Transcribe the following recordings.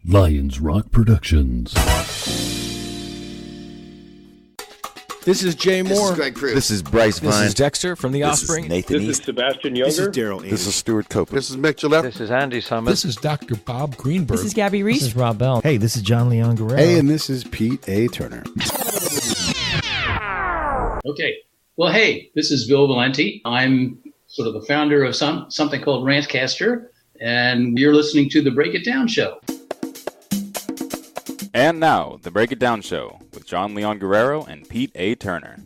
Lions Rock Productions. This is Jay Moore. This is Greg Cruz. This is Bryce Vine. This is Dexter from The Offspring. This is Nathan This East. is Sebastian Younger. This is Daryl Ames. This is Stuart Copeland. This is Mick Gillette. This is Andy Summers. This is Dr. Bob Greenberg. This is Gabby Reese. This is Rob Bell. Hey, this is John Leon Guerrero. Hey, and this is Pete A. Turner. Okay. Well, hey, this is Bill Valenti. I'm sort of the founder of something called Rantcaster, and you're listening to the Break It Down Show. And now, the Break It Down Show with John Leon Guerrero and Pete A. Turner.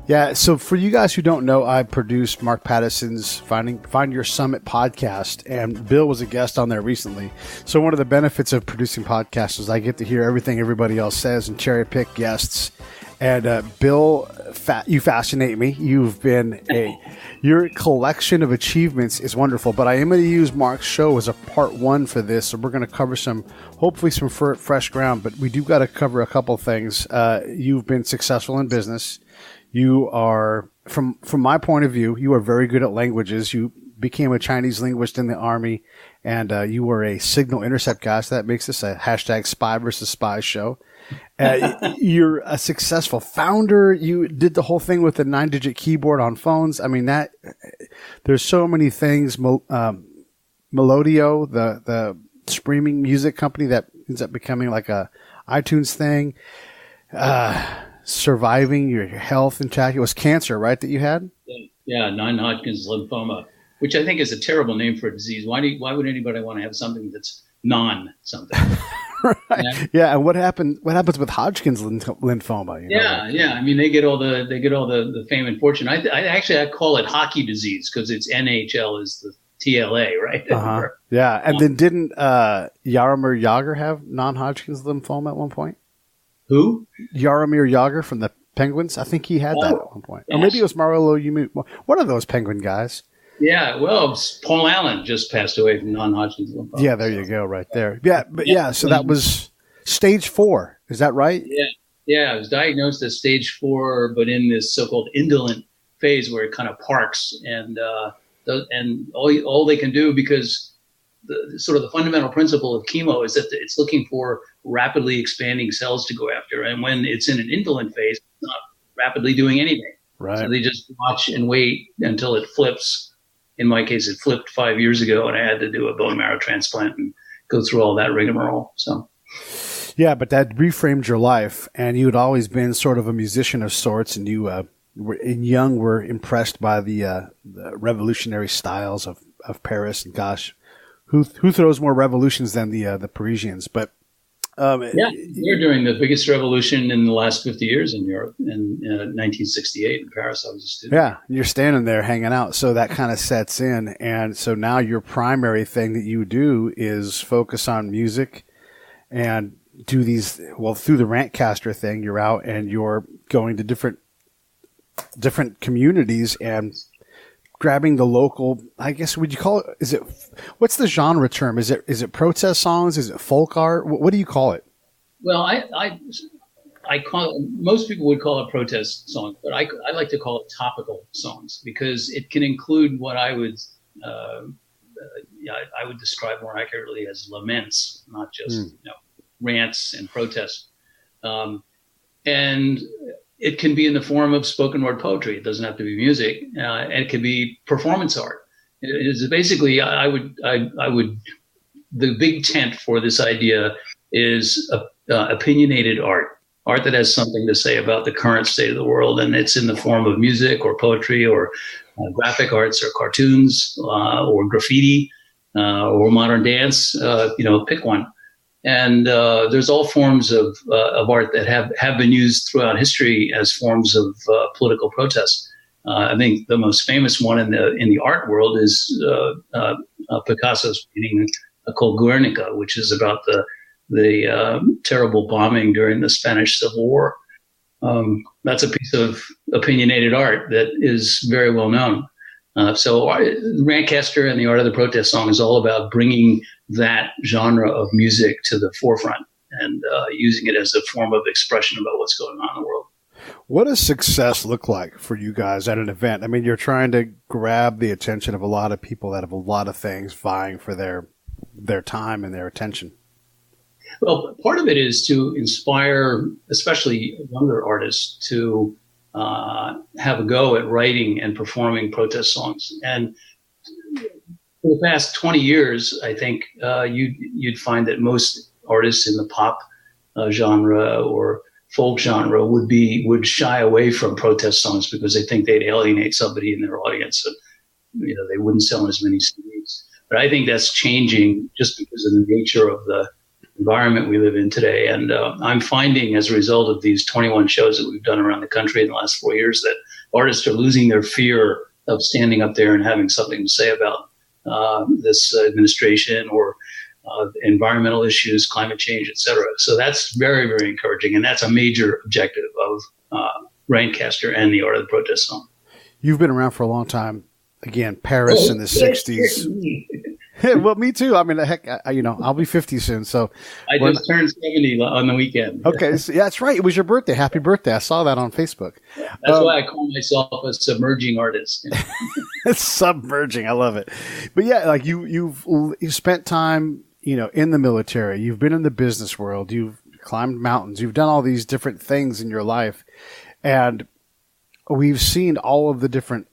Yeah, so for you guys who don't know, I produced Mark Pattison's Find Your Summit podcast, and Bill was a guest on there recently. So one of the benefits of producing podcasts is I get to hear everything everybody else says and cherry pick guests. And Bill, you fascinate me. Your collection of achievements is wonderful. But I am going to use Mark's show as a part one for this. So we're going to cover hopefully some fresh ground. But we do got to cover a couple things. You've been successful in business. You are, from my point of view, you are very good at languages. You became a Chinese linguist in the Army, and you were a signal intercept guy. So that makes this a hashtag spy versus spy show. You're a successful founder. You did the whole thing with the 9-digit keyboard on phones. I mean, there's so many things. Melodio, the streaming music company that ends up becoming like a iTunes thing. Surviving your health intact. It was cancer, right, that you had? Yeah, non-Hodgkin's lymphoma, which I think is a terrible name for a disease. Why would anybody want to have something that's non-something? Right. Yeah, and what happens with Hodgkin's lymphoma? Yeah. I mean, they get all the fame and fortune. I call it hockey disease because it's NHL is the TLA, right? Uh-huh. Yeah, and then didn't Jaromir Jagr have non-Hodgkin's lymphoma at one point? Who? Jaromir Jagr from the Penguins. I think he had that at one point. Yes. Or maybe it was Marilo Yumut. One of those Penguin guys. Yeah, well, Paul Allen just passed away from non-Hodgkin's lymphoma. Yeah, there you go, right there. Yeah, but so that was stage 4. Is that right? Yeah, I was diagnosed as stage 4, but in this so-called indolent phase where it kind of parks, and all they can do, because the fundamental principle of chemo is that it's looking for rapidly expanding cells to go after, and when it's in an indolent phase, it's not rapidly doing anything. Right. So they just watch and wait until it flips. In my case, it flipped 5 years ago, and I had to do a bone marrow transplant and go through all that rigmarole. So, yeah, but that reframed your life, and you had always been sort of a musician of sorts, and you were impressed by the revolutionary styles of Paris. And gosh, who throws more revolutions than the Parisians? But you're doing the biggest revolution in the last 50 years in Europe. In 1968 in Paris, I was a student. Yeah, you're standing there hanging out, so that kind of sets in. And so now your primary thing that you do is focus on music and do these. Well, through the Rantcaster thing, you're out and you're going to different communities and grabbing the local, I guess, would you call it, what's the genre term? Is it protest songs? Is it folk art? What do you call it? Well, I call it, most people would call it protest songs, but I like to call it topical songs because it can include what I would describe more accurately as laments, not just rants and protests. And it can be in the form of spoken word poetry. It doesn't have to be music, and it can be performance art. It is basically, the big tent for this idea is opinionated art that has something to say about the current state of the world, and it's in the form of music or poetry or graphic arts or cartoons or graffiti or modern dance. Pick one. And there's all forms of art that have been used throughout history as forms of political protest. I think the most famous one in the art world is Picasso's painting called Guerrero, which is about the terrible bombing during the Spanish Civil War. That's a piece of opinionated art that is very well known. So Rantcaster and the Art of the Protest Song is all about bringing that genre of music to the forefront and using it as a form of expression about what's going on in the world. What does success look like for you guys at an event? I mean, you're trying to grab the attention of a lot of people that have a lot of things vying for their their time and their attention? Well, part of it is to inspire, especially younger artists, to have a go at writing and performing protest songs. And for the past 20 years, I think you'd find that most artists in the pop genre or folk genre would shy away from protest songs because they think they'd alienate somebody in their audience. And, they wouldn't sell as many CDs. But I think that's changing just because of the nature of the environment we live in today. And I'm finding as a result of these 21 shows that we've done around the country in the last 4 years that artists are losing their fear of standing up there and having something to say about this administration or environmental issues, climate change, et cetera. So that's very, very encouraging. And that's a major objective of Rantcaster and the Art of the Protest Song. You've been around for a long time. Again, Paris in the 60s. Well, me too. I mean, heck, I'll be 50 soon. So I just turned 70 on the weekend. Okay. So, yeah, that's right. It was your birthday. Happy birthday. I saw that on Facebook. That's why I call myself a submerging artist. It's submerging. I love it. But yeah, like you've spent time, in the military. You've been in the business world. You've climbed mountains. You've done all these different things in your life. And we've seen all of the different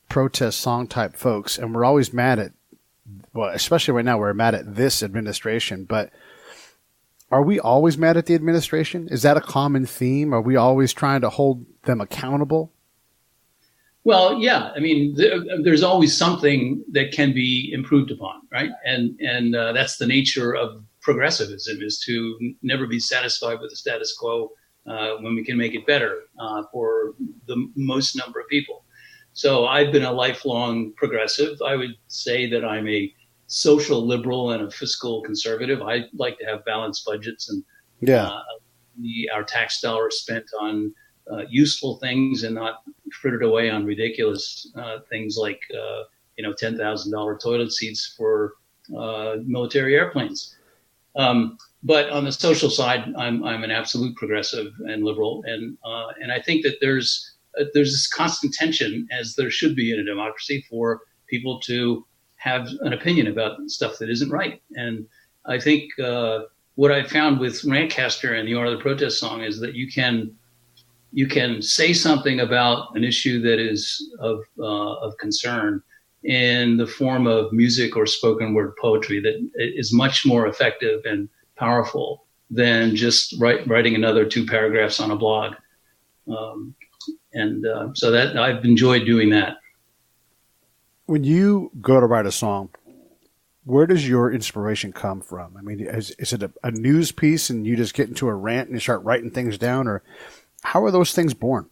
protest song type folks, and we're always mad at, well, especially right now, we're mad at this administration, but are we always mad at the administration? Is that a common theme? Are we always trying to hold them accountable? Well, yeah. I mean, there's always something that can be improved upon, right? And that's the nature of progressivism, is to never be satisfied with the status quo when we can make it better for the most number of people. So I've been a lifelong progressive. I would say that I'm a social liberal and a fiscal conservative. I like to have balanced budgets and our tax dollars spent on useful things and not frittered away on ridiculous things like $10,000 toilet seats for military airplanes. But on the social side, I'm an absolute progressive and liberal, and I think that there's this constant tension, as there should be in a democracy, for people to have an opinion about stuff that isn't right. And I think what I found with Rantcaster and the Art of the Protest Song is that you can say something about an issue that is of concern in the form of music or spoken word poetry that is much more effective and powerful than just writing another 2 paragraphs on a blog. So that I've enjoyed doing that. When you go to write a song, where does your inspiration come from? I mean, is it a news piece and you just get into a rant and you start writing things down, or how are those things born?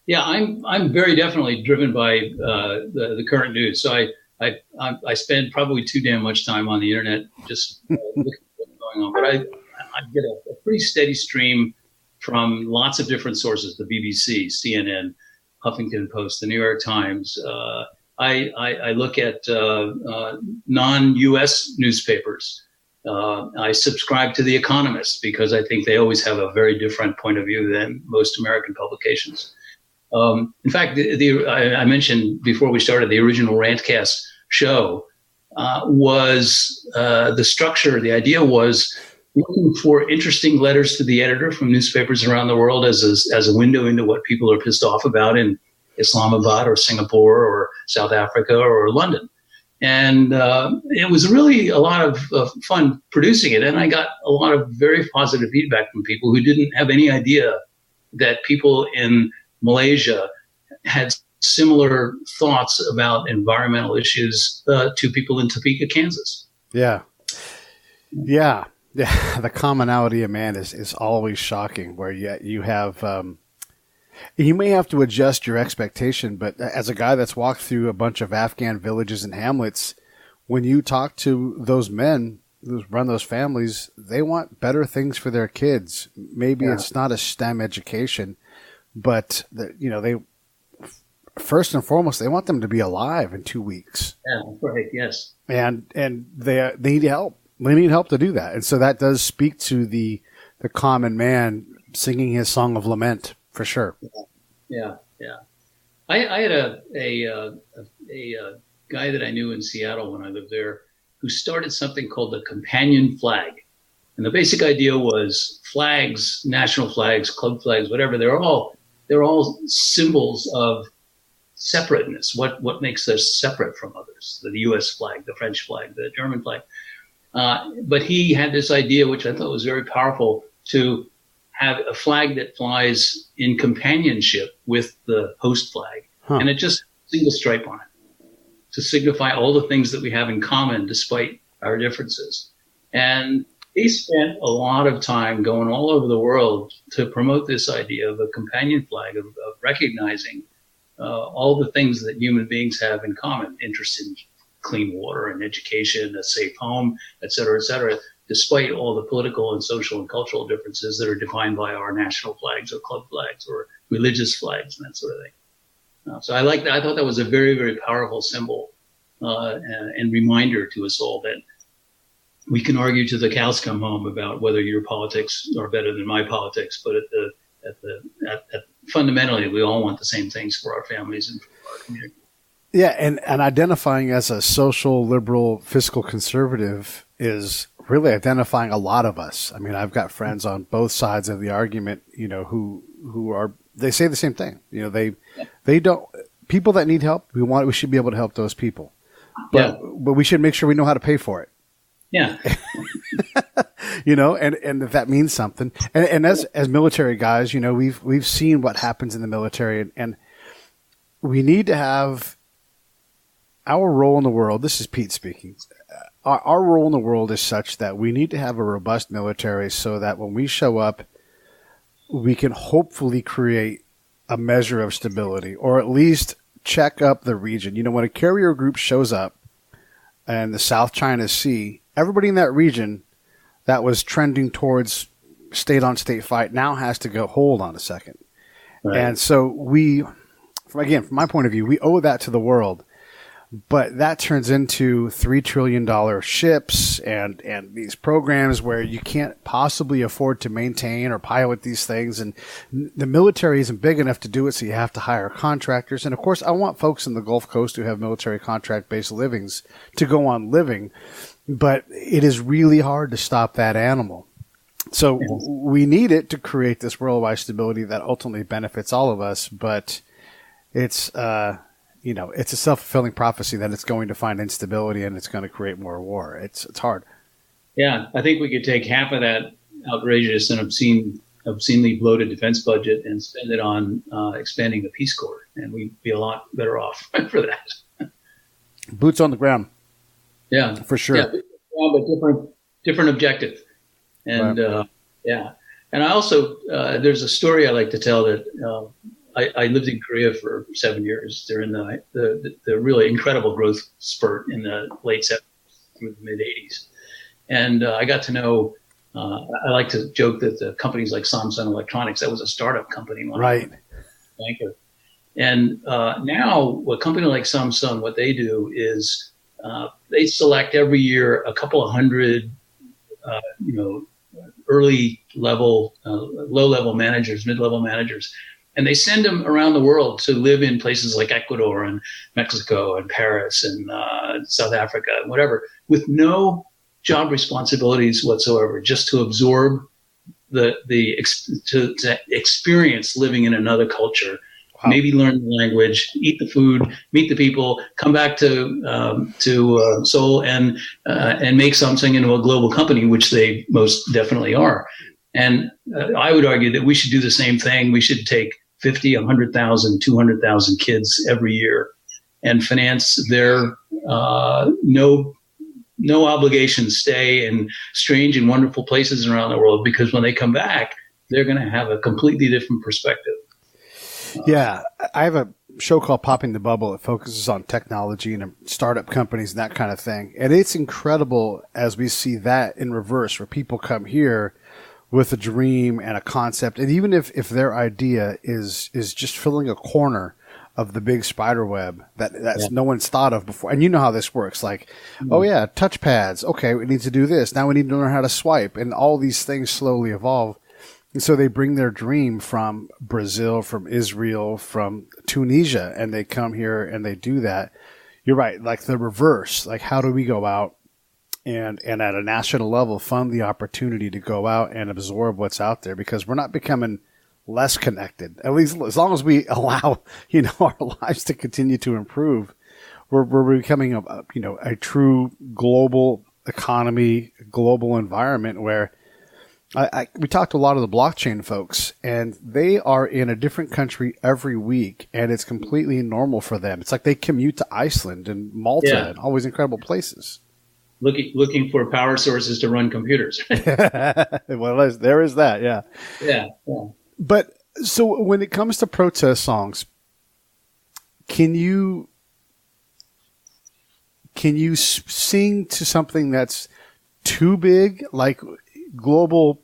Yeah, I'm very definitely driven by the current news. So I spend probably too damn much time on the internet just looking at what's going on. But I get a pretty steady stream from lots of different sources: the BBC, CNN, Huffington Post, the New York Times. I look at non-U.S. newspapers. I subscribe to The Economist because I think they always have a very different point of view than most American publications. In fact, I mentioned before we started, the original Rantcast show was the structure. The idea was looking for interesting letters to the editor from newspapers around the world as a window into what people are pissed off about in Islamabad or Singapore or South Africa or London. And it was really a lot of fun producing it. And I got a lot of very positive feedback from people who didn't have any idea that people in Malaysia had similar thoughts about environmental issues to people in Topeka, Kansas. Yeah. The commonality of man is always shocking, where you have you may have to adjust your expectation, but as a guy that's walked through a bunch of Afghan villages and hamlets, when you talk to those men who run those families, they want better things for their kids. Maybe it's not a STEM education, but they first and foremost, they want them to be alive in 2 weeks. Yeah, right. Yes. And they need help. They need help to do that. And so that does speak to the common man singing his song of lament, for sure. Yeah. I had a guy that I knew in Seattle when I lived there who started something called the companion flag. And the basic idea was flags, national flags, club flags, whatever, they're all symbols of separateness. What makes us separate from others? The US flag, the French flag, the German flag. But he had this idea, which I thought was very powerful, to have a flag that flies in companionship with the host flag. And it just single stripe on it to signify all the things that we have in common despite our differences. And he spent a lot of time going all over the world to promote this idea of a companion flag, of recognizing all the things that human beings have in common: interest in clean water and education, a safe home, et cetera, despite all the political and social and cultural differences that are defined by our national flags or club flags or religious flags and that sort of thing. So I like that. I thought that was a very, very powerful symbol and reminder to us all that we can argue till the cows come home about whether your politics are better than my politics, but fundamentally, we all want the same things for our families and for our community. Yeah, and identifying as a social, liberal, fiscal conservative is really identifying a lot of us. I mean, I've got friends on both sides of the argument, who are, they say the same thing. They don't, people that need help, we should be able to help those people. But we should make sure we know how to pay for it. Yeah. And if that means something. And as military guys, we've seen what happens in the military, and we need to have our role in the world. This is Pete speaking. Our role in the world is such that we need to have a robust military so that when we show up, we can hopefully create a measure of stability, or at least check up the region. When a carrier group shows up in the South China Sea, everybody in that region that was trending towards state-on-state fight now has to go, hold on a second. Right. And so from my point of view, we owe that to the world. But that turns into $3 trillion ships and these programs where you can't possibly afford to maintain or pilot these things. And the military isn't big enough to do it, so you have to hire contractors. And, of course, I want folks in the Gulf Coast who have military contract-based livings to go on living. But it is really hard to stop that animal. So we need it to create this worldwide stability that ultimately benefits all of us. But it's it's a self-fulfilling prophecy that it's going to find instability and it's going to create more war. It's hard. Yeah, I think we could take half of that outrageous and obscenely bloated defense budget and spend it on expanding the Peace Corps, and we'd be a lot better off for that. Boots on the ground. Yeah, for sure. Yeah, but different objective, and right. And I also there's a story I like to tell that. I lived in Korea for 7 years during the really incredible growth spurt in the late 70s through the mid 80s. And I got to know, I like to joke that the companies like Samsung Electronics, that was a startup company. Right. Banker. And now a company like Samsung, what they do is they select every year a couple of hundred, early level, low level managers, mid-level managers. And they send them around the world to live in places like Ecuador and Mexico and Paris and South Africa and whatever, with no job responsibilities whatsoever, just to absorb to experience living in another culture, wow. Maybe learn the language, eat the food, meet the people, come back to Seoul and make something into a global company, which they most definitely are. And I would argue that we should do the same thing. We should take 50, 100,000, 200,000 kids every year and finance their no obligation stay in strange and wonderful places around the world, because when they come back, they're going to have a completely different perspective. Yeah, I have a show called Popping the Bubble. It focuses on technology and startup companies and that kind of thing. And it's incredible as we see that in reverse, where people come here with a dream and a concept. And even if their idea is just filling a corner of the big spider web that's no one's thought of before. And you know how this works. Like, oh yeah, touch pads. Okay, we need to do this. Now we need to learn how to swipe. And all these things slowly evolve. And so they bring their dream from Brazil, from Israel, from Tunisia, and they come here and they do that. You're right. Like the reverse. Like, how do we go out and at a national level fund the opportunity to go out and absorb what's out there, because we're not becoming less connected. At least as long as we allow, our lives to continue to improve, we're becoming a true global economy, global environment where we talked to a lot of the blockchain folks, and they are in a different country every week, and it's completely normal for them. It's like they commute to Iceland and Malta and all these incredible places. Looking for power sources to run computers. Well, there is that, yeah. Yeah. But so when it comes to protest songs, can you sing to something that's too big, like global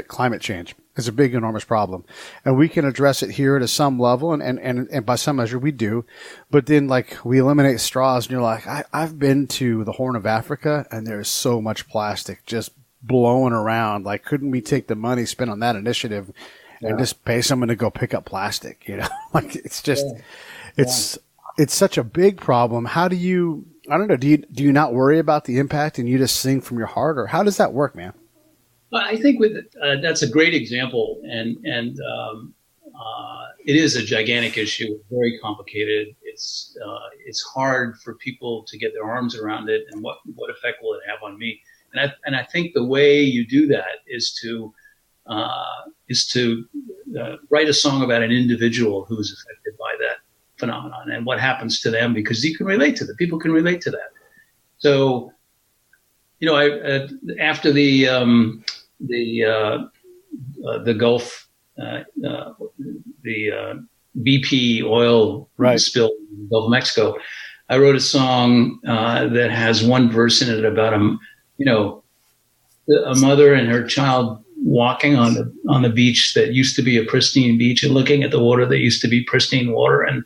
climate change is a big, enormous problem, and we can address it here at some level, and by some measure we do, but then like we eliminate straws, and you're like, I've been to the Horn of Africa, and there's so much plastic just blowing around. Like, couldn't we take the money spent on that initiative and just pay someone to go pick up plastic? Like it's just, it's such a big problem. How do you? I don't know. Do you not worry about the impact and you just sing from your heart, or how does that work, man? I think that's a great example, and it is a gigantic issue, very complicated. It's hard for people to get their arms around it, and what effect will it have on me? And I think the way you do that is to write a song about an individual who's affected by that phenomenon and what happens to them, because you can relate to that. People can relate to that. So, after the Gulf, the BP oil spill in the Gulf of Mexico, I wrote a song that has one verse in it about a mother and her child walking on the beach that used to be a pristine beach and looking at the water that used to be pristine water, and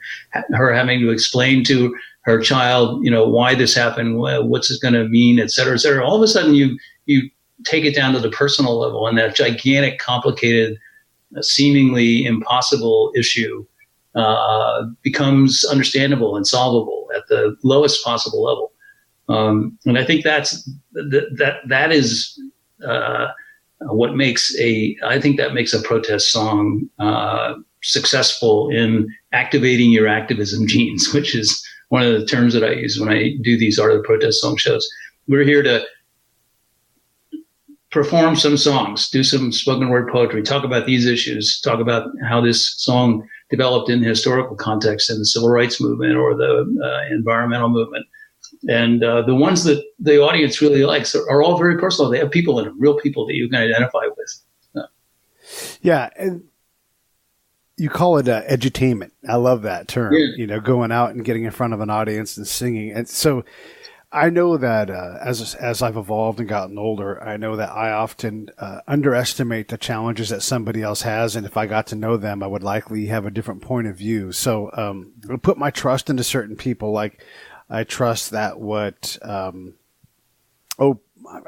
her having to explain to her child, why this happened, what's it going to mean, et cetera, et cetera. All of a sudden you take it down to the personal level, and that gigantic, complicated, seemingly impossible issue becomes understandable and solvable at the lowest possible level. And I think that is what makes a protest song successful in activating your activism genes, which is one of the terms that I use when I do these Art of the Protest song shows. We're here to perform some songs, do some spoken word poetry, talk about these issues, talk about how this song developed in the historical context in the civil rights movement or the environmental movement. And the ones that the audience really likes are all very personal. They have people in them, real people that you can identify with. Yeah, and you call it edutainment. I love that term. Yeah. Going out and getting in front of an audience and singing. And so I know that as I've evolved and gotten older, I know that I often underestimate the challenges that somebody else has, and if I got to know them, I would likely have a different point of view. So I put my trust into certain people. Like, I trust that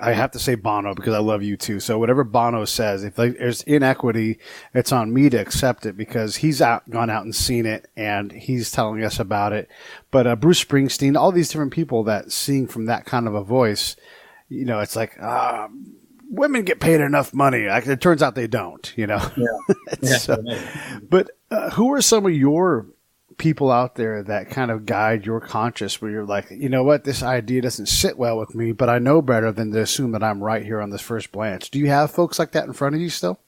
I have to say Bono because I love you too. So whatever Bono says, if there's inequity, it's on me to accept it because he's gone out and seen it and he's telling us about it. But Bruce Springsteen, all these different people that sing from that kind of a voice, it's like women get paid enough money. It turns out they don't. Yeah. But who are some of your people out there that kind of guide your conscience where you're like, you know what, this idea doesn't sit well with me, but I know better than to assume that I'm right here on this first glance? Do you have folks like that in front of you still?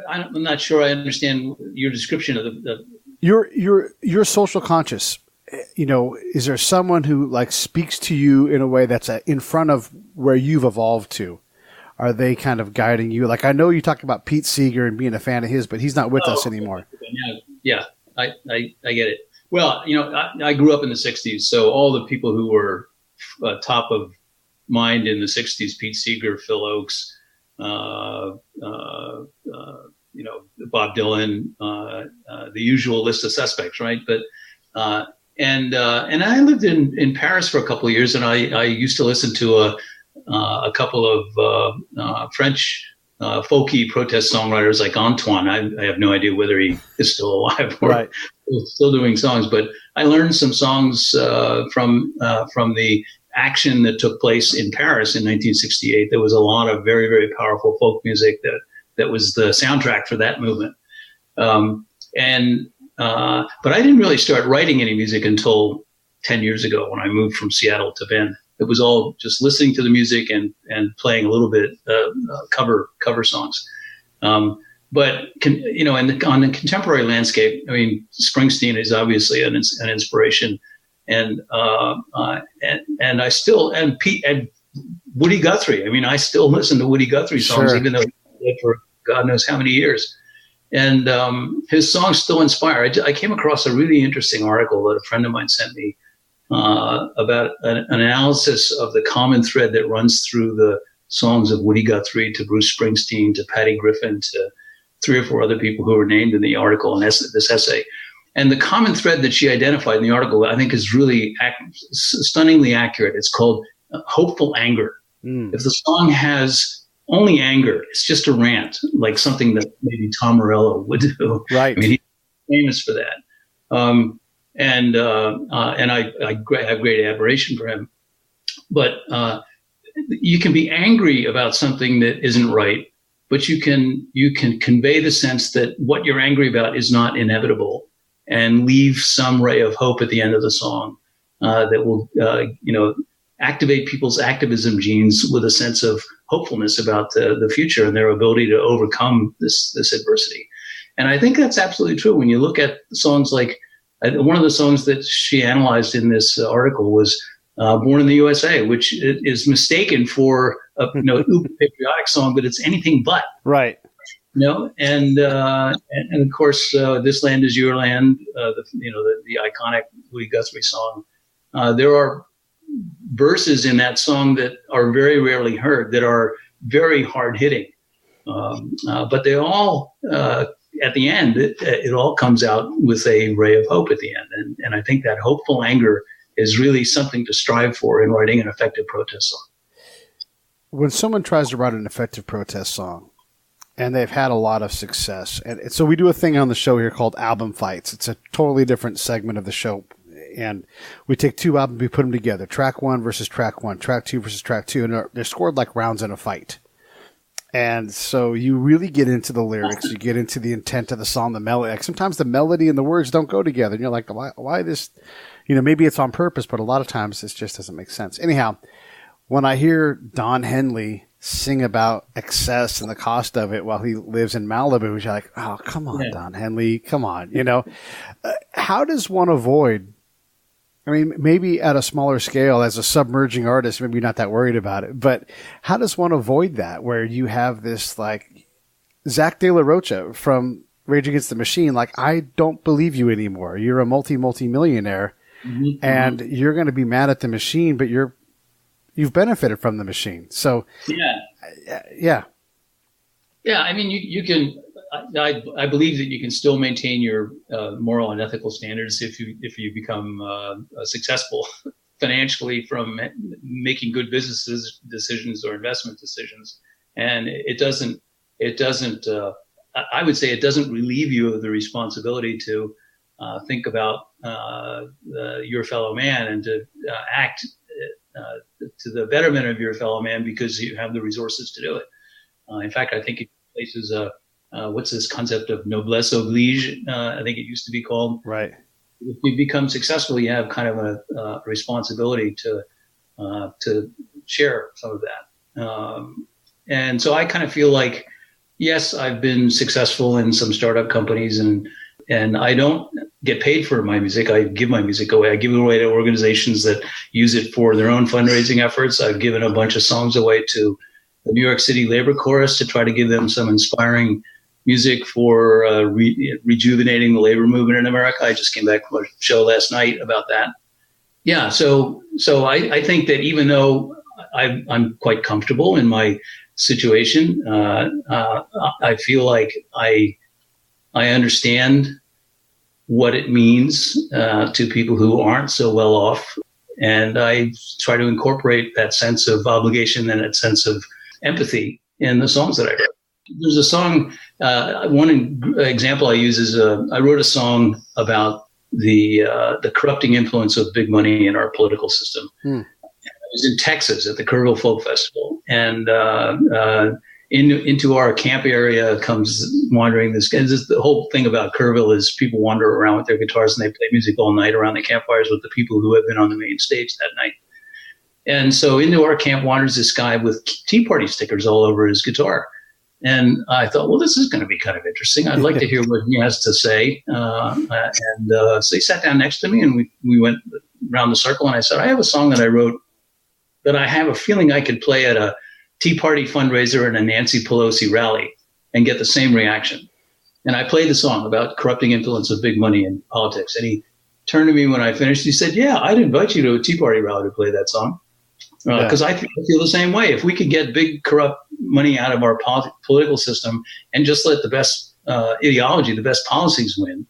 I'm not sure I understand your description of the your social conscious. Is there someone who like speaks to you in a way that's in front of where you've evolved to? Are they kind of guiding you? Like, I know you talked about Pete Seeger and being a fan of his, but he's not with us anymore. Yeah, I get it. Well, I grew up in the 60s, so all the people who were top of mind in the 60s, Pete Seeger, Phil Oakes, Bob Dylan, the usual list of suspects, right? But and I lived in Paris for a couple of years, and I used to listen to a couple of French folky protest songwriters like Antoine. I have no idea whether he is still alive or still doing songs, but I learned some songs from the action that took place in Paris in 1968. There was a lot of very, very powerful folk music that was the soundtrack for that movement. But I didn't really start writing any music until 10 years ago when I moved from Seattle to Bend. It was all just listening to the music and playing a little bit cover songs. But on the contemporary landscape, I mean, Springsteen is obviously an inspiration, and I still and Woody Guthrie. I mean, I still listen to Woody Guthrie songs, even though he lived for God knows how many years. And his songs still inspire. I came across a really interesting article that a friend of mine sent me about an analysis of the common thread that runs through the songs of Woody Guthrie to Bruce Springsteen to Patty Griffin to 3 or 4 other people who were named in the article and this essay. And the common thread that she identified in the article, I think, is really stunningly accurate. It's called hopeful anger. If the song has only anger, it's just a rant, like something that maybe Tom Morello would do. Right. I mean, he's famous for that. And I have great admiration for him. But you can be angry about something that isn't right, but you can convey the sense that what you're angry about is not inevitable, and leave some ray of hope at the end of the song that will activate people's activism genes with a sense of hopefulness about the future and their ability to overcome this adversity. And I think that's absolutely true. When you look at songs like one of the songs that she analyzed in this article was Born in the USA, which is mistaken for a uber patriotic song, but it's anything but. Right. And of course, This Land Is Your Land, the iconic Woody Guthrie song. There are verses in that song that are very rarely heard, that are very hard hitting. But they all, at the end, it all comes out with a ray of hope at the end. And I think that hopeful anger is really something to strive for in writing an effective protest song. When someone tries to write an effective protest song, and they've had a lot of success, and so we do a thing on the show here called Album Fights. It's a totally different segment of the show. And we take 2 albums, we put them together. Track 1 versus track 1, track 2 versus track 2, and they're scored like rounds in a fight. And so you really get into the lyrics, you get into the intent of the song, the melody. Like sometimes the melody and the words don't go together. And you're like, why this? Maybe it's on purpose, but a lot of times it just doesn't make sense. Anyhow, when I hear Don Henley sing about excess and the cost of it while he lives in Malibu, you're like, oh, come on, yeah. Don Henley, come on. How does one avoid? I mean, maybe at a smaller scale as a submerging artist, maybe you're not that worried about it, but how does one avoid that where you have this like Zach De La Rocha from Rage Against the Machine, like, I don't believe you anymore. You're a multi-millionaire and you're going to be mad at the machine, but you've benefited from the machine. So yeah. I mean, you can, I believe that you can still maintain your moral and ethical standards if you become successful financially from making good business decisions or investment decisions. And it doesn't. I would say it doesn't relieve you of the responsibility to think about your fellow man and to act to the betterment of your fellow man because you have the resources to do it. In fact, I think it places what's this concept of noblesse oblige? I think it used to be called. Right. If you become successful, you have kind of a responsibility to share some of that. And so I kind of feel like, yes, I've been successful in some startup companies, and I don't get paid for my music. I give my music away. I give it away to organizations that use it for their own fundraising efforts. I've given a bunch of songs away to the New York City Labor Chorus to try to give them some inspiring music for rejuvenating the labor movement in America. I just came back from a show last night about that. Yeah, so I think that even though I'm quite comfortable in my situation, I feel like I understand what it means to people who aren't so well off, and I try to incorporate that sense of obligation and that sense of empathy in the songs that I write. There's a song, one example I use is I wrote a song about the corrupting influence of big money in our political system. was in Texas at the Kerrville Folk Festival, and into our camp area comes wandering this. The whole thing about Kerrville is people wander around with their guitars and they play music all night around the campfires with the people who have been on the main stage that night. And so into our camp wanders this guy with Tea Party stickers all over his guitar. And I thought, well, this is going to be kind of interesting. I'd like to hear what he has to say. So he sat down next to me and we went around the circle, and I said, I have a song that I wrote that I have a feeling I could play at a Tea Party fundraiser and a Nancy Pelosi rally and get the same reaction. And I played the song about corrupting influence of big money in politics. And he turned to me when I finished. He said, yeah, I'd invite you to a Tea Party rally to play that song. Because I feel the same way. If we could get big corrupt money out of our political system and just let the best ideology, the best policies win,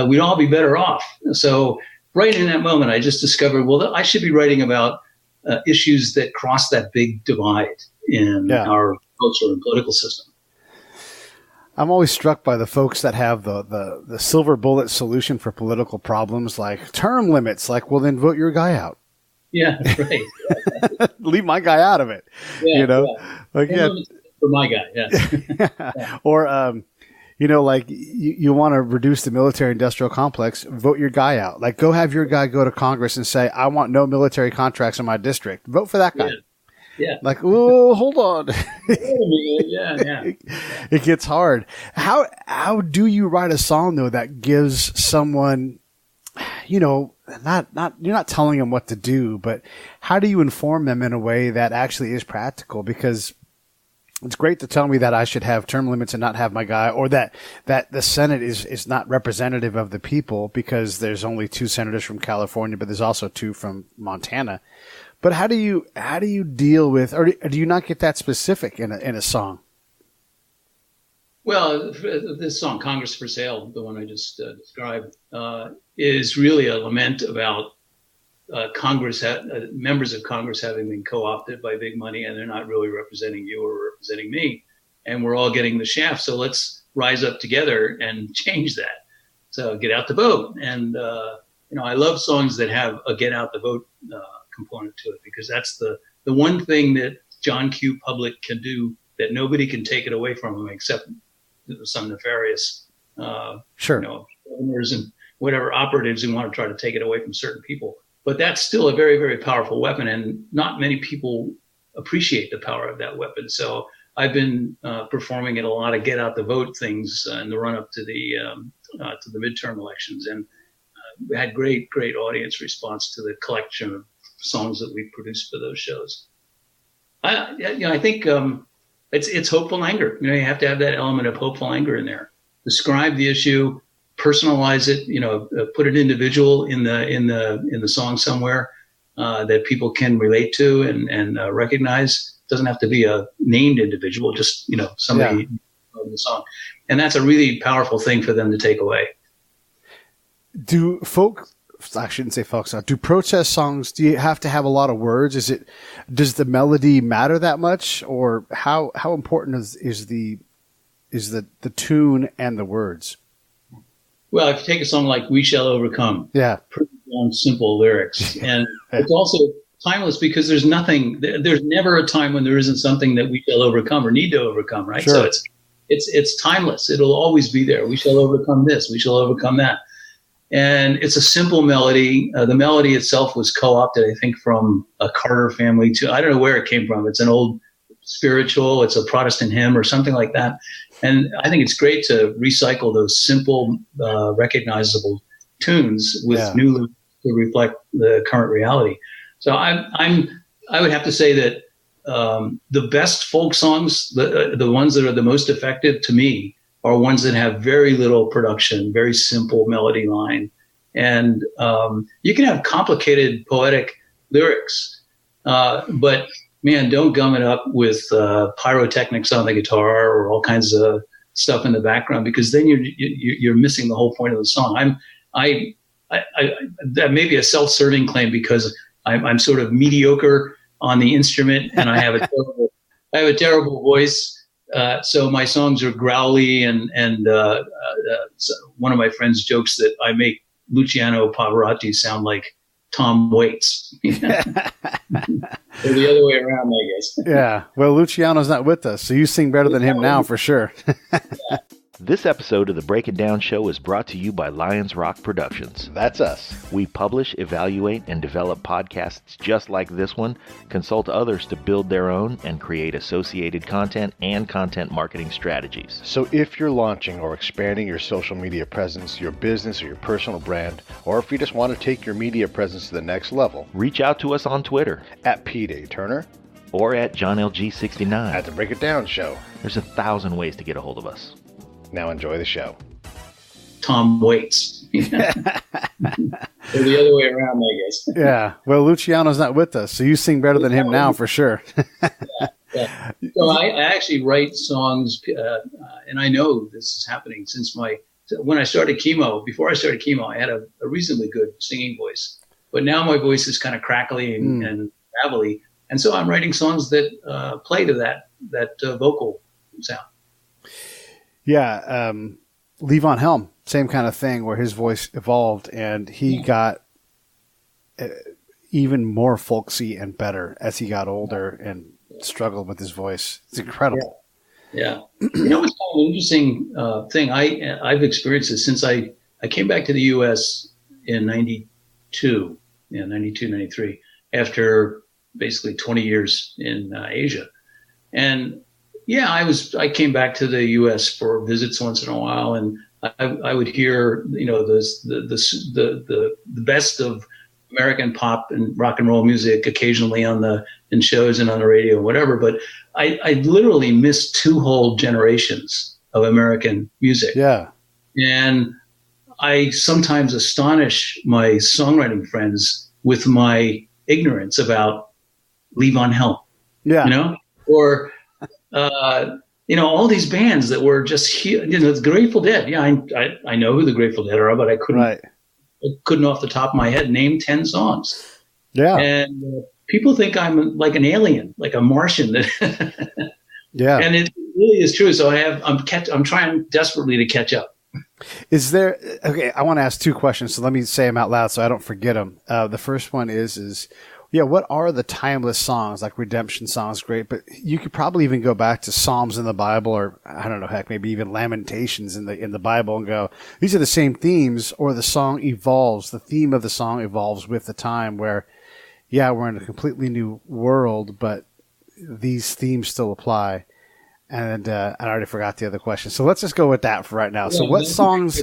we'd all be better off. So right in that moment, I just discovered, well, I should be writing about issues that cross that big divide in our culture and political system. I'm always struck by the folks that have the silver bullet solution for political problems, like term limits. Like, well, then vote your guy out. Yeah, right. Leave my guy out of it. Yeah, you know, like for my guy. Yeah. Or like you want to reduce the military-industrial complex, vote your guy out. Like, go have your guy go to Congress and say, I want no military contracts in my district. Vote for that guy. Yeah. Like, oh, hold on. Yeah. It gets hard. How do you write a song though that gives someone, not you're not telling them what to do, but how do you inform them in a way that actually is practical? Because it's great to tell me that I should have term limits and not have my guy, or that the Senate is not representative of the people because there's only 2 senators from California, but there's also 2 from Montana. But how do you deal with, or do you not get that specific in a song? Well, this song, Congress for Sale, the one I just described, is really a lament about members of Congress having been co-opted by big money, and they're not really representing you or representing me. And we're all getting the shaft. So let's rise up together and change that. So get out the vote. And, I love songs that have a get out the vote component to it, because that's the one thing that John Q. Public can do that nobody can take it away from him except some nefarious, governors and whatever operatives who want to try to take it away from certain people. But that's still a very, very powerful weapon, and not many people appreciate the power of that weapon. So I've been performing at a lot of get out the vote things in the run up to the midterm elections, and we had great audience response to the collection of songs that we produced for those shows. I think it's hopeful anger. You have to have that element of hopeful anger in there. Describe the issue, personalize it. Put an individual in the song somewhere that people can relate to and recognize. It doesn't have to be a named individual, just somebody in the song, and that's a really powerful thing for them to take away. I shouldn't say folk songs. Do protest songs, do you have to have a lot of words? Does the melody matter that much, or how important is the tune and the words? Well, if you take a song like We Shall Overcome, pretty long, simple lyrics. And it's also timeless because there's never a time when there isn't something that we shall overcome or need to overcome, right? Sure. So it's timeless. It'll always be there. We shall overcome this. We shall overcome that. And it's a simple melody. The melody itself was co-opted, I think, from a Carter family too. I don't know where it came from. It's an old spiritual. It's a Protestant hymn or something like that. And I think it's great to recycle those simple, recognizable tunes with new lyrics to reflect the current reality. So I would have to say that the best folk songs, the ones that are the most effective to me, are ones that have very little production, very simple melody line. And you can have complicated poetic lyrics, but man, don't gum it up with pyrotechnics on the guitar or all kinds of stuff in the background, because then you're missing the whole point of the song. That may be a self-serving claim because I'm sort of mediocre on the instrument and I have a terrible voice. So my songs are growly, and one of my friends jokes that I make Luciano Pavarotti sound like Tom Waits. Or the other way around, I guess. Yeah. Well, Luciano's not with us, so you sing better than him now for sure. This episode of the Break It Down Show is brought to you by Lions Rock Productions. That's us. We publish, evaluate, and develop podcasts just like this one, consult others to build their own, and create associated content and content marketing strategies. So if you're launching or expanding your social media presence, your business or your personal brand, or if you just want to take your media presence to the next level, Reach out to us on Twitter at Pete A. Turner, or at JohnLG69. at the Break It Down Show. There's 1,000 ways to get a hold of us. Now enjoy the show. Tom Waits. Or the other way around, I guess. Yeah. Well, Luciano's not with us, so you sing better than him now for sure. Yeah. So I actually write songs, and I know this is happening since when I started chemo. Before I started chemo, I had a reasonably good singing voice, but now my voice is kind of crackly and gravelly, and so I'm writing songs that play to that vocal sound. Yeah. Levon Helm, same kind of thing where his voice evolved and he got even more folksy and better as he got older and struggled with his voice. It's incredible. Yeah. You know, it's kind of an interesting thing. I've experienced this since I came back to the U.S. in 92, 93, after basically 20 years in Asia. And yeah, I came back to the U.S. for visits once in a while, and I would hear, the best of American pop and rock and roll music occasionally in shows and on the radio and whatever. But I literally missed 2 whole generations of American music. Yeah. And I sometimes astonish my songwriting friends with my ignorance about Levon Helm. Yeah. Or all these bands that were just huge. The Grateful Dead. Yeah, I know who the Grateful Dead are, but I couldn't off the top of my head name 10 songs. Yeah. And people think I'm like an alien, like a Martian. Yeah. And it really is true. So I'm trying desperately to catch up. Is there, okay, I want to ask 2 questions, so let me say them out loud so I don't forget them. The first one is what are the timeless songs, like redemption songs, great, but you could probably even go back to Psalms in the Bible, or I don't know, heck, maybe even Lamentations in the Bible, and go, these are the same themes, or the song evolves, the theme of the song evolves with the time, where, yeah, we're in a completely new world, but these themes still apply. And I already forgot the other question. So let's just go with that for right now. So what songs,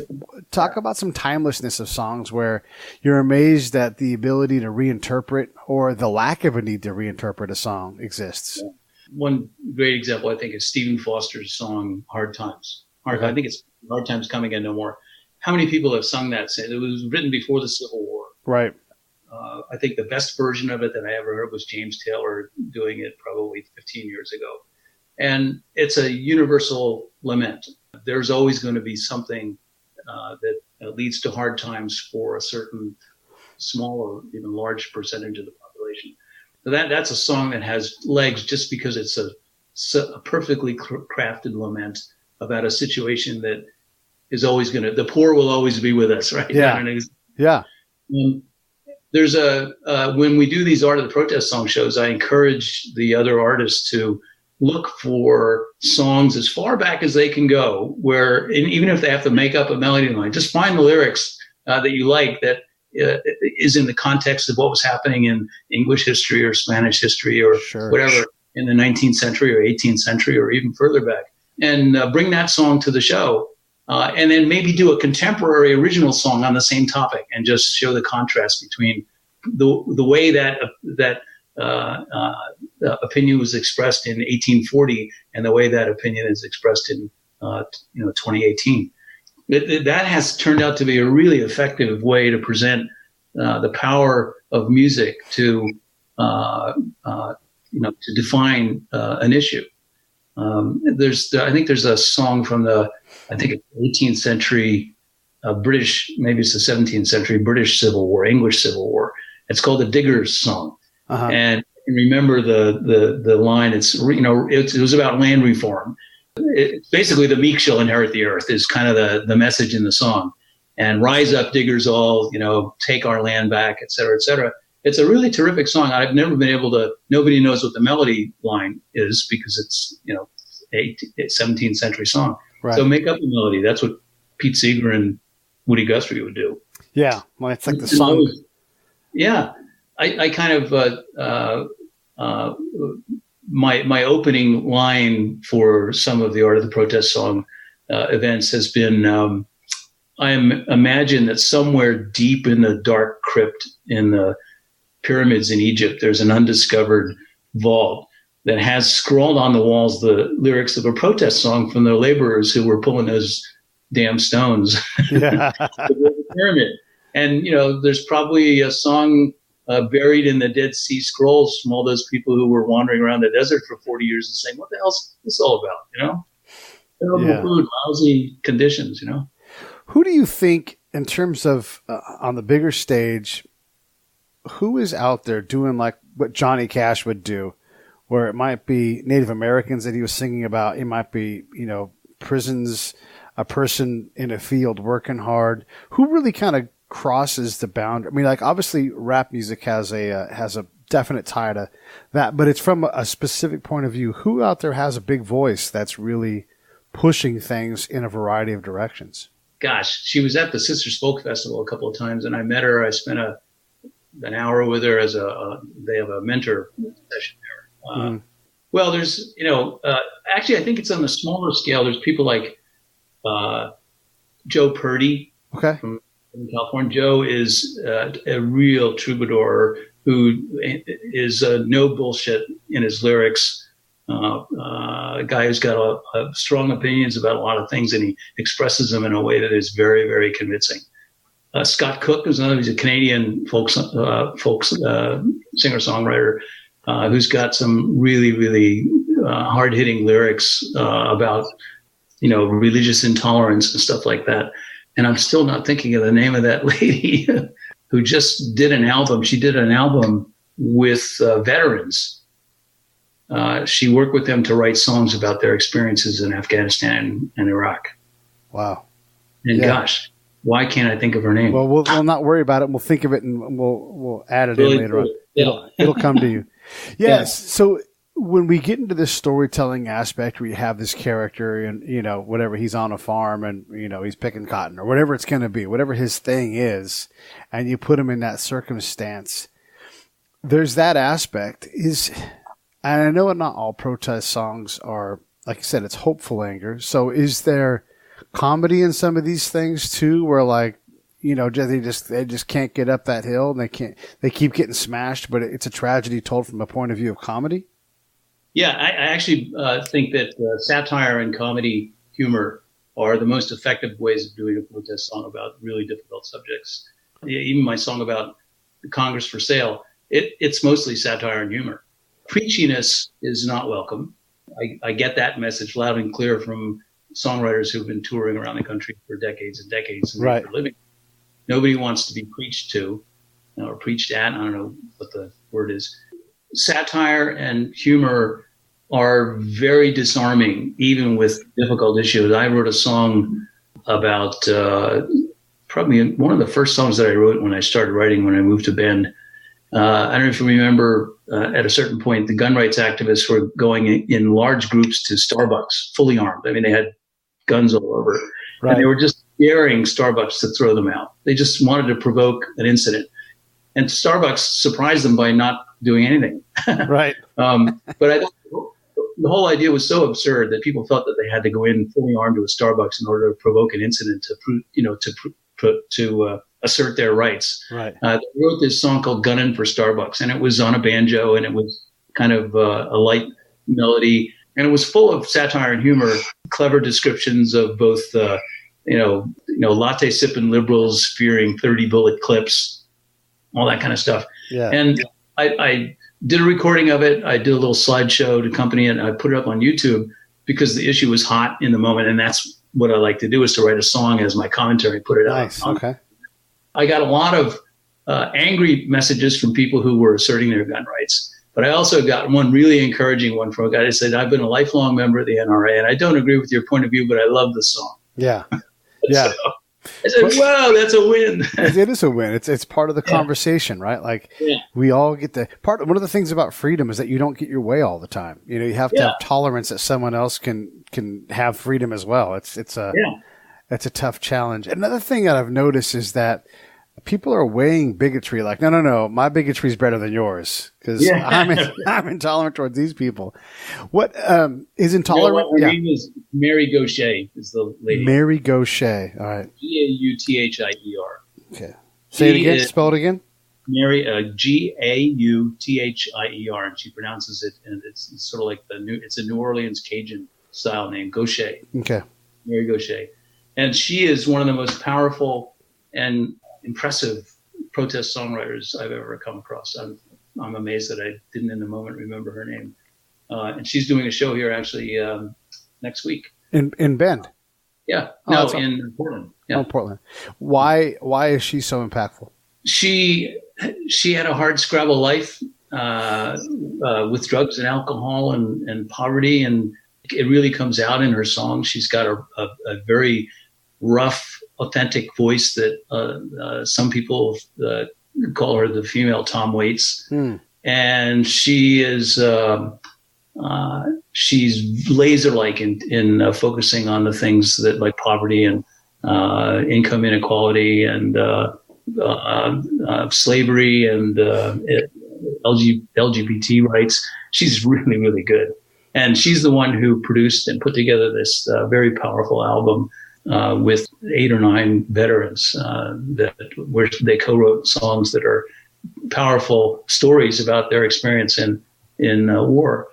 talk about some timelessness of songs where you're amazed that the ability to reinterpret or the lack of a need to reinterpret a song exists. One great example, I think, is Stephen Foster's song, Hard Times. I think it's Hard Times Come Again No More. How many people have sung that? It was written before the Civil War. Right. I think the best version of it that I ever heard was James Taylor doing it probably 15 years ago. And it's a universal lament. There's always going to be something that leads to hard times for a certain small or even large percentage of the population. So that's a song that has legs just because it's a perfectly crafted lament about a situation that is always the poor will always be with us, right? Yeah. Yeah. There's when we do these Art of the Protest song shows, I encourage the other artists to look for songs as far back as they can go, where even if they have to make up a melody line, just find the lyrics that you like that is in the context of what was happening in English history or Spanish history or whatever in the 19th century or 18th century or even further back, and bring that song to the show, and then maybe do a contemporary original song on the same topic and just show the contrast between the way that opinion was expressed in 1840 and the way that opinion is expressed in 2018. That has turned out to be a really effective way to present the power of music to define an issue. I think there's a song from the 18th century British, maybe it's the 17th century British Civil War, English Civil War. It's called the Diggers' Song. Uh-huh. And remember the line. It was about land reform. Basically, the meek shall inherit the earth is kind of the message in the song. and rise up diggers all, take our land back, et cetera, et cetera. It's a really terrific song. I've never been able to, nobody knows what the melody line is because it's, 17th century song. Right. So make up the melody. That's what Pete Seeger and Woody Guthrie would do. Yeah. Well, it's like the song. Yeah. I kind of, my opening line for some of the Art of the Protest song events has been, I imagine that somewhere deep in the dark crypt in the pyramids in Egypt, there's an undiscovered vault that has scrawled on the walls the lyrics of a protest song from the laborers who were pulling those damn stones Yeah. to build the pyramid. And, there's probably a song buried in the Dead Sea Scrolls from all those people who were wandering around the desert for 40 years and saying, what the hell's this all about, Terrible food, lousy conditions, Who do you think, in terms of on the bigger stage, who is out there doing like what Johnny Cash would do, where it might be Native Americans that he was singing about, it might be, prisons, a person in a field working hard, who really kind of crosses the boundary? I mean, like, obviously rap music has a definite tie to that, but it's from a specific point of view. Who out there has a big voice that's really pushing things in a variety of directions? Gosh, she was at the Sisters Folk Festival a couple of times, and I met her. I spent an hour with her as they have a mentor session there. Well, there's, actually, I think it's on the smaller scale. There's people like Joe Purdy from California. Joe is a real troubadour who is no bullshit in his lyrics. A guy who's got a strong opinions about a lot of things, and he expresses them in a way that is very, very convincing. Scott Cook is another. He's a Canadian folk singer-songwriter who's got some really, really hard-hitting lyrics about, religious intolerance and stuff like that. And I'm still not thinking of the name of that lady who just did an album. She did an album with veterans. She worked with them to write songs about their experiences in Afghanistan and Iraq. Wow. And gosh, why can't I think of her name? Well, we'll not worry about it. We'll think of it and we'll add it in later on. Yeah. It'll come to you. Yes. So when we get into this storytelling aspect where you have this character and, whatever, he's on a farm and, he's picking cotton or whatever it's going to be, whatever his thing is, and you put him in that circumstance, there's that aspect and I know not all protest songs are, like I said, it's hopeful anger. So is there comedy in some of these things too, where like, they just can't get up that hill and they keep getting smashed, but it's a tragedy told from a point of view of comedy? Yeah, I actually think that satire and comedy humor are the most effective ways of doing a protest song about really difficult subjects. Even my song about Congress for sale, it's mostly satire and humor. Preachiness is not welcome. I get that message loud and clear from songwriters who've been touring around the country for decades and decades and right. for a living. Nobody wants to be preached to or preached at. I don't know what the word is. Satire and humor are very disarming, even with difficult issues. I wrote a song about probably one of the first songs that I wrote when I started writing when I moved to Bend. I don't know if you remember, at a certain point, the gun rights activists were going in large groups to Starbucks, fully armed. I mean, they had guns all over. Right. And they were just daring Starbucks to throw them out. They just wanted to provoke an incident. And Starbucks surprised them by not doing anything. Right. But I thought the whole idea was so absurd that people felt that they had to go in fully armed to a Starbucks in order to provoke an incident to assert their rights. Right. They wrote this song called "Gunnin' for Starbucks," and it was on a banjo, and it was kind of a light melody, and it was full of satire and humor, clever descriptions of both, latte sipping liberals fearing 30 bullet clips, all that kind of stuff. Yeah. And I did a recording of it. I did a little slideshow to accompany it, and I put it up on YouTube because the issue was hot in the moment, and that's what I like to do, is to write a song as my commentary, put it nice. out. Okay. I got a lot of angry messages from people who were asserting their gun rights, but I also got one really encouraging one from a guy that said, "I've been a lifelong member of the NRA, and I don't agree with your point of view, but I love the song." Yeah. Yeah. I said, wow, that's a win. It is a win. It's part of the conversation, right? Like we all get one of the things about freedom is that you don't get your way all the time. You know, you have to have tolerance that someone else can have freedom as well. It's a tough challenge. Another thing that I've noticed is that people are weighing bigotry like, no, my bigotry is better than yours because I'm intolerant towards these people. What is intolerant? Her name is Mary Gaucher is the lady. Mary Gaucher. All right. Gauthier. Okay. Say it again. Spell it again. Mary Gauthier, and she pronounces it, and it's sort of like it's a New Orleans Cajun style name, Gaucher. Okay. Mary Gaucher, and she is one of the most powerful and impressive protest songwriters I've ever come across. I'm amazed that I didn't in the moment remember her name. And she's doing a show here actually next week. In Bend? Yeah. In Portland. Yeah. Oh, Portland. Why is she so impactful? She had a hard scrabble life with drugs and alcohol and poverty, and it really comes out in her songs. She's got a very rough, authentic voice that some people call her the female Tom Waits. And she is she's laser-like in focusing on the things that like poverty and income inequality and slavery and LGBT rights. She's really, really good. And she's the one who produced and put together this very powerful album with 8 or 9 veterans where they co-wrote songs that are powerful stories about their experience in war.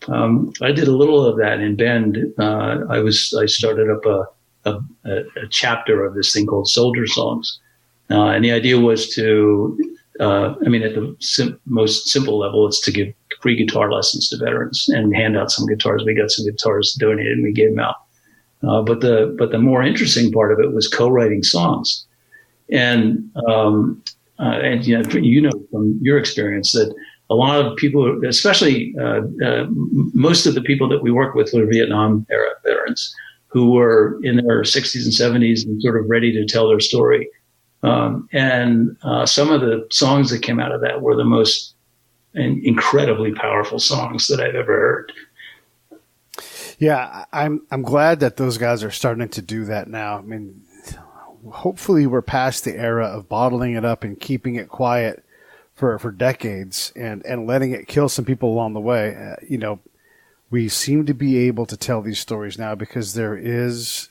I did a little of that in Bend. I started up a chapter of this thing called Soldier Songs, and the idea was to, at the most simple level, it's to give free guitar lessons to veterans and hand out some guitars. We got some guitars donated and we gave them out. But the more interesting part of it was co-writing songs, and you know from your experience that a lot of people, especially most of the people that we work with, were Vietnam era veterans who were in their 60s and 70s and sort of ready to tell their story. And some of the songs that came out of that were the most incredibly powerful songs that I've ever heard. Yeah, I'm glad that those guys are starting to do that now. I mean, hopefully we're past the era of bottling it up and keeping it quiet for decades and letting it kill some people along the way. We seem to be able to tell these stories now because there is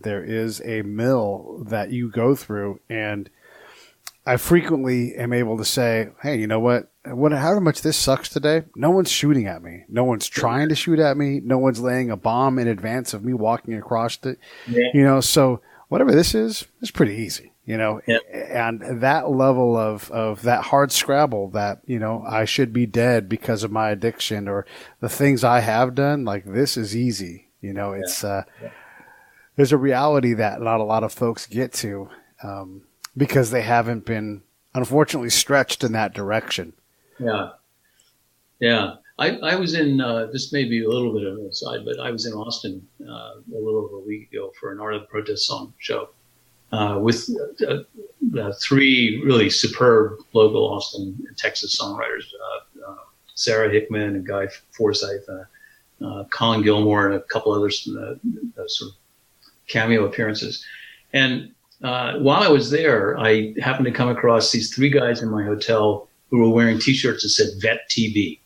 a mill that you go through, and I frequently am able to say, hey, you know what, however much this sucks today, no one's shooting at me. No one's trying to shoot at me. No one's laying a bomb in advance of me walking across it. Yeah. So whatever this is, it's pretty easy, Yeah. And that level of that hard scrabble that, I should be dead because of my addiction or the things I have done, like this is easy. It's, there's a reality that not a lot of folks get to, because they haven't been, unfortunately, stretched in that direction. Yeah. I was in, this may be a little bit of an aside, but I was in Austin a little over a week ago for an Art of the Protest song show with 3 really superb local Austin, Texas songwriters, Sarah Hickman and Guy Forsyth, Colin Gilmore, and a couple others, sort of cameo appearances. And while I was there, I happened to come across these 3 guys in my hotel who were wearing T-shirts that said Vet TV.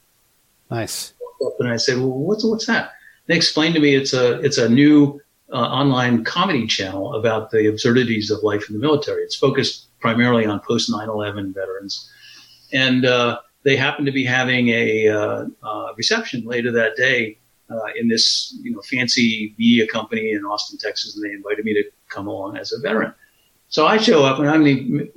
Nice. And I said, well, what's that? They explained to me it's a new online comedy channel about the absurdities of life in the military. It's focused primarily on post 9/11 veterans, and they happened to be having a reception later that day in this fancy media company in Austin, Texas, and they invited me to come along as a veteran. So I show up, and I'm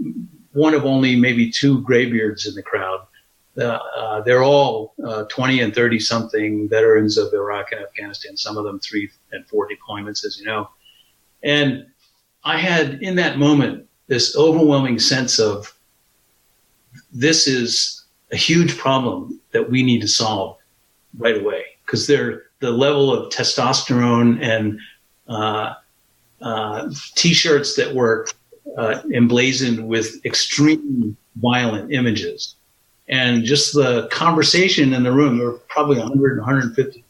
one of only maybe 2 graybeards in the crowd. They're all 20 and 30 something veterans of Iraq and Afghanistan, some of them 3 and 4 deployments, as you know. And I had in that moment this overwhelming sense of this is a huge problem that we need to solve right away, because the level of testosterone and T-shirts that were emblazoned with extreme violent images. And just the conversation in the room, there were probably 100, 150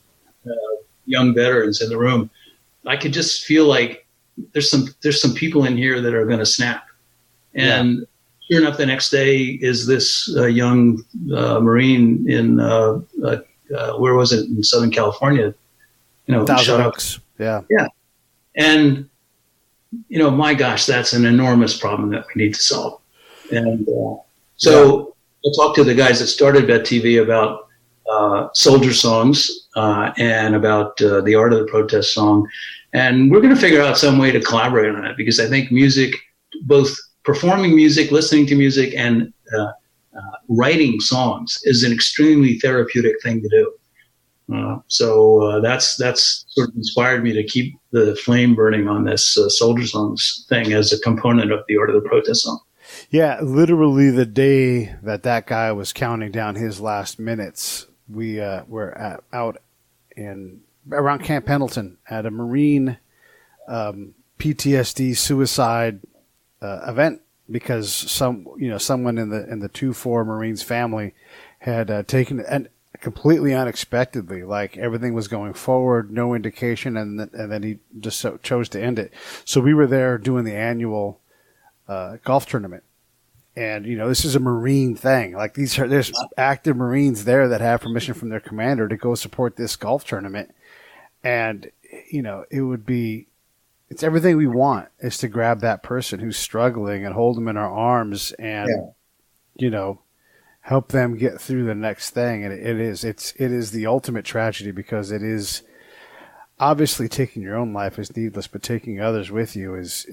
young veterans in the room. I could just feel like there's some people in here that are going to snap. And sure enough, the next day is this young Marine in where was it, in Southern California? Thousand Oaks. Yeah. And my gosh, that's an enormous problem that we need to solve. And I talked to the guys that started Vet TV about soldier songs and about the art of the protest song. And we're going to figure out some way to collaborate on it, because I think music, both performing music, listening to music, and writing songs is an extremely therapeutic thing to do. So that's sort of inspired me to keep the flame burning on this soldier songs thing as a component of the art of the protest song. Yeah, literally the day that guy was counting down his last minutes, we were out around Camp Pendleton at a Marine PTSD suicide event, because someone in the 2-4 Marines family had taken, and completely unexpectedly, like everything was going forward, no indication, and then he just chose to end it. So we were there doing the annual golf tournament. And, this is a Marine thing. Like there's active Marines there that have permission from their commander to go support this golf tournament. And, it's everything we want, is to grab that person who's struggling and hold them in our arms and, help them get through the next thing. And it is the ultimate tragedy, because it is obviously taking your own life is needless, but taking others with you is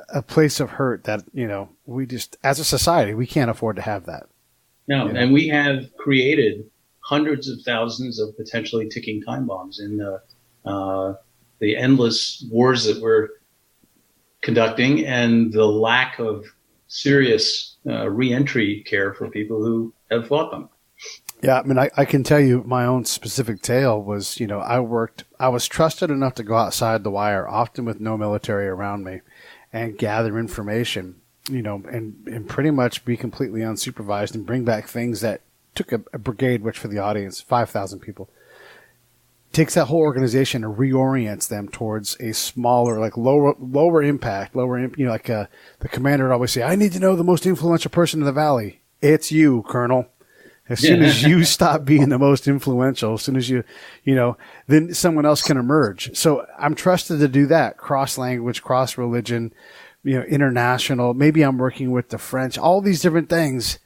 a place of hurt that, we just, as a society, we can't afford to have that. No, and we have created hundreds of thousands of potentially ticking time bombs in the endless wars that we're conducting, and the lack of serious reentry care for people who have fought them. Yeah, I mean, I can tell you my own specific tale was, I was trusted enough to go outside the wire, often with no military around me, and gather information, and pretty much be completely unsupervised and bring back things that took a brigade, which for the audience, 5,000 people, takes that whole organization and reorients them towards a smaller, like lower impact, the commander would always say, I need to know the most influential person in the valley. It's you, Colonel. As soon as you stop being the most influential, as soon as then someone else can emerge. So I'm trusted to do that. Cross language, cross religion, international. Maybe I'm working with the French, all these different things.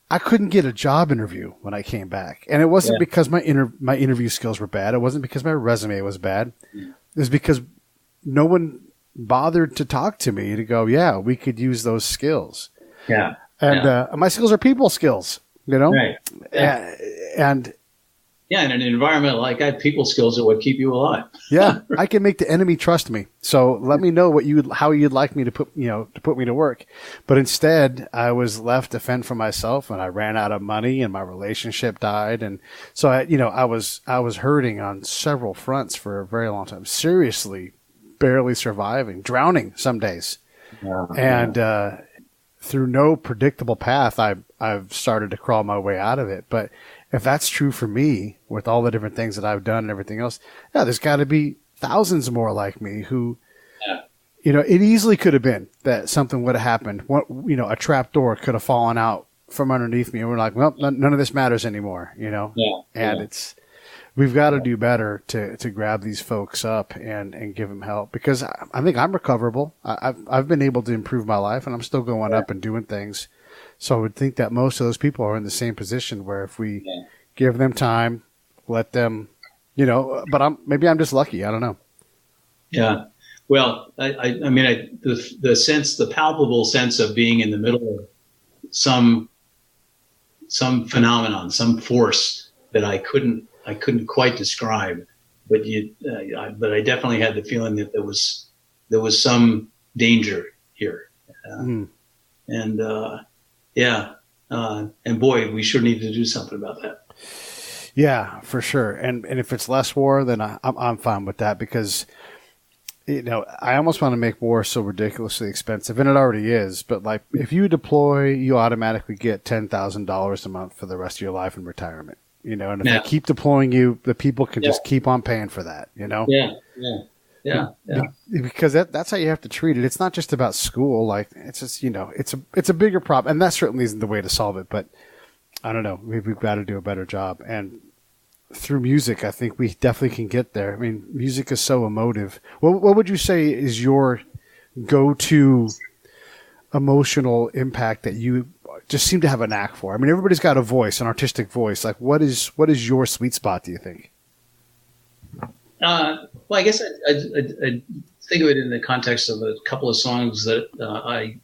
I couldn't get a job interview when I came back. And it wasn't because my interview skills were bad. It wasn't because my resume was bad. It was because no one bothered to talk to me to go, we could use those skills. Yeah. And my skills are people skills. Right. Yeah. And in an environment like that, people skills are what keep you alive. Yeah, I can make the enemy trust me. So let me know how you'd like me to put me to work. But instead, I was left to fend for myself, and I ran out of money, and my relationship died, and so I was hurting on several fronts for a very long time. Seriously, barely surviving, drowning some days, and through no predictable path, I've started to crawl my way out of it. But if that's true for me, with all the different things that I've done and everything else, there's got to be thousands more like me who, it easily could have been that something would have happened. A trap door could have fallen out from underneath me, and we're like, well, none of this matters anymore, we've got to do better to grab these folks up and give them help, because I think I'm recoverable. I've been able to improve my life, and I'm still going up and doing things. So I would think that most of those people are in the same position, where if we give them time, let them, but maybe I'm just lucky. I don't know. Yeah. Well, I mean, the palpable sense of being in the middle of some phenomenon, some force that I couldn't quite describe, but I definitely had the feeling that there was some danger here, and boy, we sure need to do something about that. Yeah, for sure. And if it's less war, then I'm fine with that, because I almost want to make war so ridiculously expensive, and it already is. But like, if you deploy, you automatically get $10,000 a month for the rest of your life in retirement. And if they keep deploying you, the people can just keep on paying for that. Yeah. Because that's how you have to treat it. It's not just about school. Like, it's just it's a bigger problem, and that certainly isn't the way to solve it. But I don't know. We've got to do a better job, and through music, I think we definitely can get there. I mean, music is so emotive. What would you say is your go-to emotional impact that you just seem to have a knack for? I mean, everybody's got a voice, an artistic voice. Like, what is your sweet spot, do you think? Well, I guess I think of it in the context of a couple of songs that I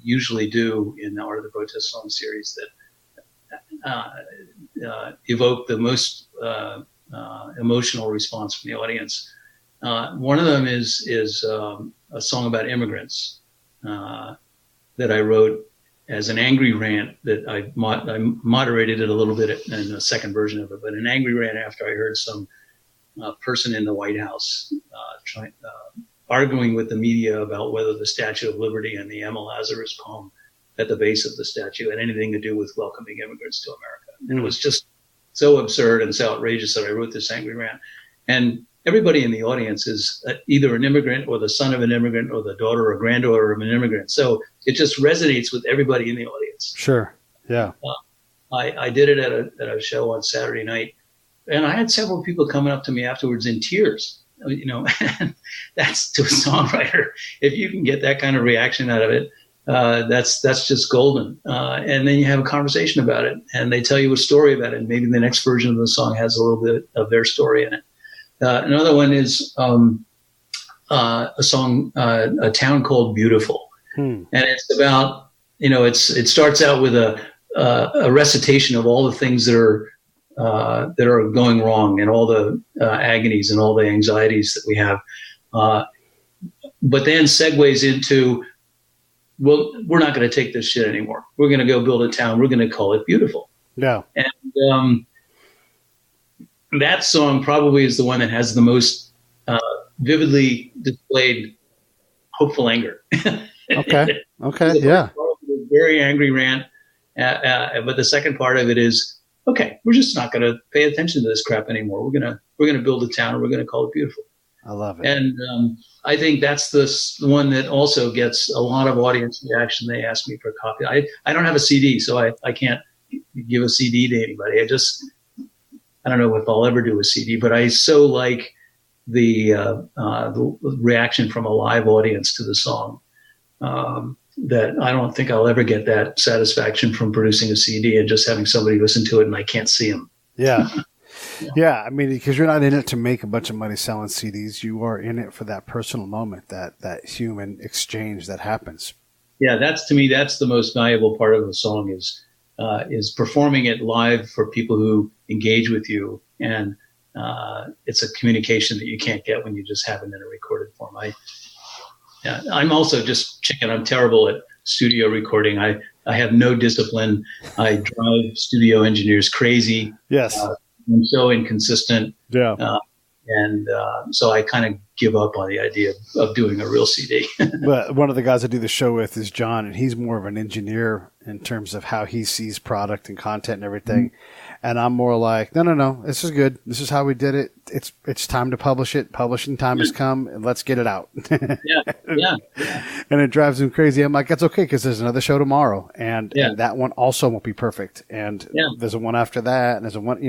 usually do in the Art of the Protest song series that evoke the most emotional response from the audience. One of them is a song about immigrants that I wrote as an angry rant that I moderated it a little bit in the second version of it, but an angry rant after I heard some person in the White House arguing with the media about whether the Statue of Liberty and the Emma Lazarus poem at the base of the statue had anything to do with welcoming immigrants to America. And it was just so absurd and so outrageous that I wrote this angry rant. And everybody in the audience is either an immigrant or the son of an immigrant or the daughter or granddaughter of an immigrant. So it just resonates with everybody in the audience. Sure. Yeah. I did it at a show on Saturday night, and I had several people coming up to me afterwards in tears. And that's, to a songwriter, if you can get that kind of reaction out of it, that's just golden. And then you have a conversation about it, and they tell you a story about it. And maybe the next version of the song has a little bit of their story in it. Another one is a song, A Town Called Beautiful. And it's about, it starts out with a recitation of all the things that are going wrong and all the agonies and all the anxieties that we have. But then segues into, well, we're not going to take this shit anymore. We're going to go build a town. We're going to call it beautiful. Yeah. And that song probably is the one that has the most vividly displayed hopeful anger. Okay. Yeah. Very angry rant. But the second part of it is, okay, we're just not going to pay attention to this crap anymore. We're going to build a town and we're going to call it beautiful. I love it. And I think that's the one that also gets a lot of audience reaction. They ask me for a copy. I don't have a CD, so I can't give a CD to anybody. I don't know if I'll ever do a CD, but I so like the reaction from a live audience to the song that I don't think I'll ever get that satisfaction from producing a CD and just having somebody listen to it and I can't see them. Yeah. Yeah. I mean, because you're not in it to make a bunch of money selling CDs. You are in it for that personal moment, that human exchange that happens. Yeah. To me, that's the most valuable part of the song is performing it live for people who engage with you. And it's a communication that you can't get when you just have it in a recorded form. I'm also just chicken. I'm terrible at studio recording. I have no discipline. I drive studio engineers crazy. Yes. I'm so inconsistent. Yeah. So I kind of give up on the idea of doing a real CD. But one of the guys I do the show with is John, and he's more of an engineer in terms of how he sees product and content and everything. Mm-hmm. And I'm more like, no, this is good. This is how we did it. It's time to publish it. Publishing time has come, and let's get it out. Yeah. And it drives him crazy. I'm like, that's okay, because there's another show tomorrow, and that one also won't be perfect. And there's a one after that, and there's a one,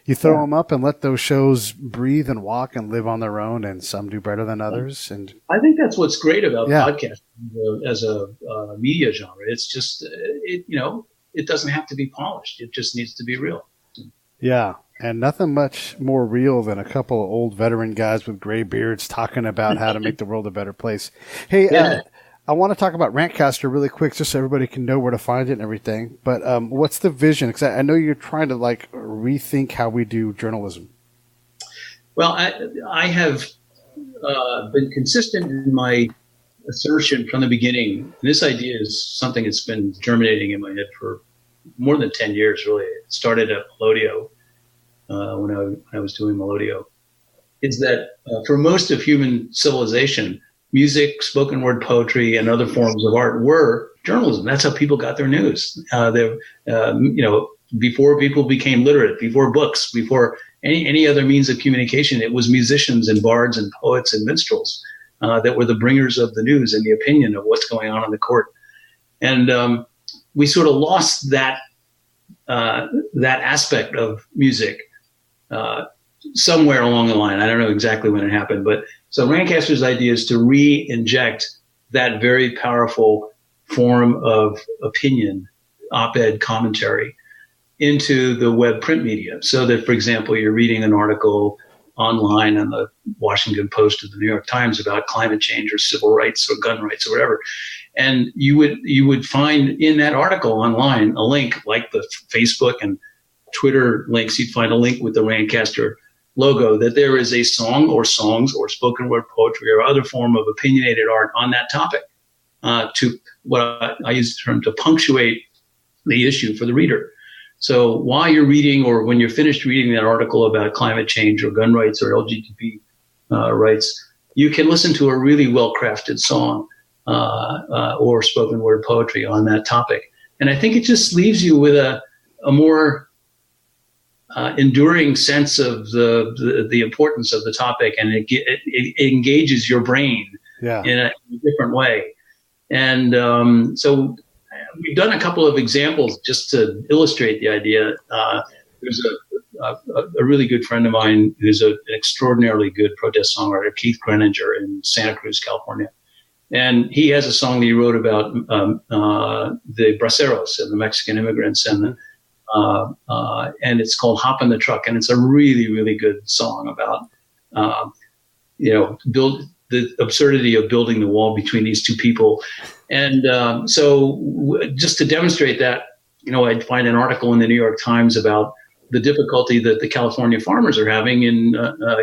you throw them up and let those shows breathe and walk and live on their own, and some do better than others. And I think that's what's great about podcasting as a media genre. It's just, it doesn't have to be polished. It just needs to be real. Yeah. And nothing much more real than a couple of old veteran guys with gray beards talking about how to make the world a better place. Hey, I want to talk about Rantcaster really quick, just so everybody can know where to find it and everything. But what's the vision? Because I know you're trying to rethink how we do journalism. Well, I have been consistent in my assertion from the beginning. This idea is something that's been germinating in my head for more than 10 years, really. It started at Melodio when I was doing Melodio. is that for most of human civilization, music, spoken word poetry, and other forms of art were journalism. That's how people got their news. Before people became literate, before books, before any other means of communication, it was musicians and bards and poets and minstrels that were the bringers of the news and the opinion of what's going on in the court. And we sort of lost that aspect of music somewhere along the line. I don't know exactly when it happened, but so Rantcaster's idea is to re-inject that very powerful form of opinion, op-ed commentary, into the web print media. So that, for example, you're reading an article online on the Washington Post or the New York Times about climate change or civil rights or gun rights or whatever. And you would find in that article online a link like the Facebook and Twitter links. You'd find a link with the Rantcaster logo that there is a song or songs or spoken word poetry or other form of opinionated art on that topic to what I use the term to punctuate the issue for the reader. So while you're reading or when you're finished reading that article about climate change or gun rights or LGBT rights, you can listen to a really well-crafted song or spoken word poetry on that topic. And I think it just leaves you with a more enduring sense of the importance of the topic, and it engages your brain in a different way. And so we've done a couple of examples just to illustrate the idea. There's a really good friend of mine who's an extraordinarily good protest songwriter, Keith Greninger in Santa Cruz, California. And he has a song that he wrote about the braceros and the Mexican immigrants, and it's called "Hop in the Truck," and it's a really, really good song about the absurdity of building the wall between these two people. And so just to demonstrate that, I'd find an article in the New York Times about the difficulty that the California farmers are having in